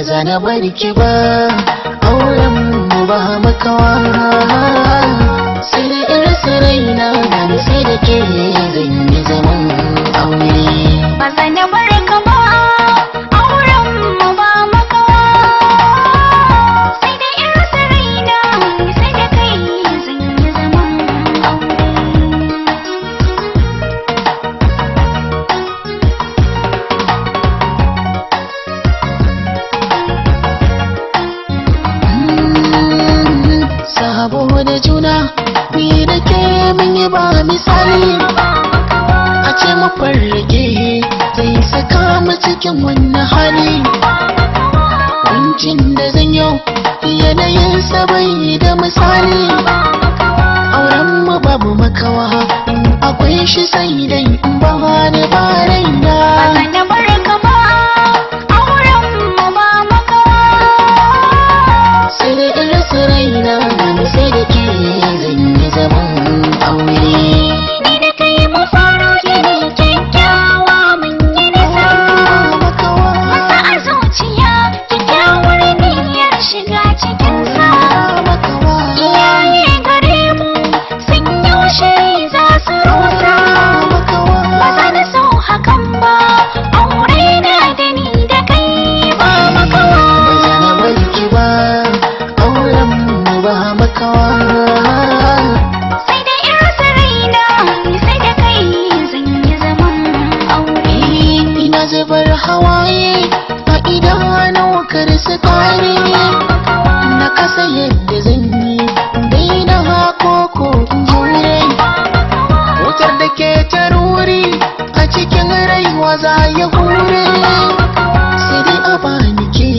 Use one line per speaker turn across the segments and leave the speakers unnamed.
za na bari ki ba, auren mu ba makawa. Sai da irsa raina gani sai da ke zan yi zaman aure.
Ba za na bari ka ba, auren mu ba makawa. Sai da irsa raina sai da kai zan yi zaman aure.
Saboda juna ni da ke mun yi ba misali, a ce mafarrage zai saka mu cikin wannan hali. Kuncin da zan yau yanayin sa bai da misali, auren mu babu makawa, in akwai shi sai dai in ba ni ba raina.
Ba za na bari ka ba, auren mu ba makawa.
Sai da irsa raina gani sai da ke zan yi zaman aure.
Ni da kai mu fara gini kyakkyawa mun yi nisa. Masa a zuciya kyakkyawar niyyar shiga cikinsa. Iyaye gare mu sun yaushe za su rusa. Ba za na so hakan ba, aure na da ni da kai ba makawa.
Ba za na bari ki ba, auren mu ba makawa.
Sai da irsa raina sai da kai zan yi zaman aure.
Ina zubar hawaye a idanun kar su kare, na kasa yadda zan yi daina hakoko in jure. Wutar da ke ta ruri a cikin rayuwa za ya hure, sai dai a bani ke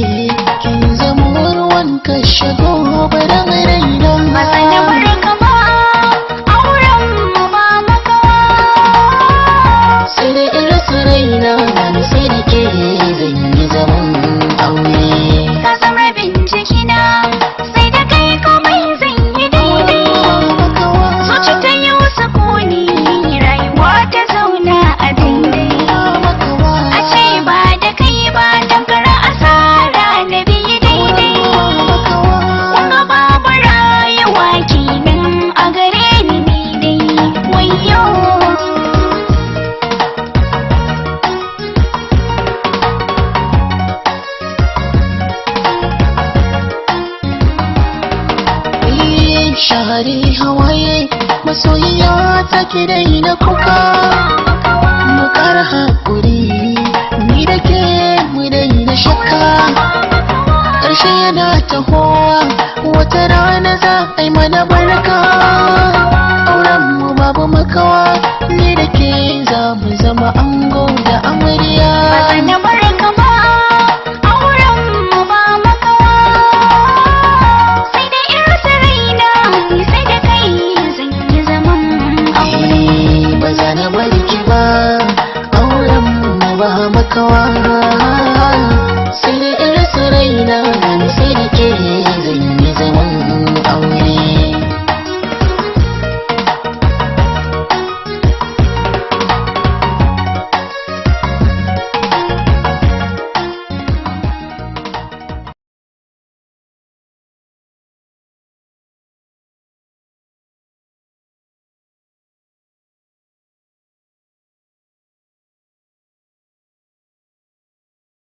kin zama ruwan kashe gobarar raina.
Ba za na bari ka ba, auren mu ba makawa.
Sai da irsa raina gani sai da ke zan yi zaman aure.
Ka zama rabin jikina, sai da kai komai zan yi daidai. Zuci ta yi sukuni, rayuwa ta zauna a daidai. A ce ba da kai ba tamkar asara na biyu daidai. Wanga babu rayuwa kenan a gare ni dai, wayyo.
Share hawaye masoyiya take dai na kuka, mu kara haƙuri ni da ke mu dai na shakka. Ƙarshe yana tahowa wata rana za a yi mana barka.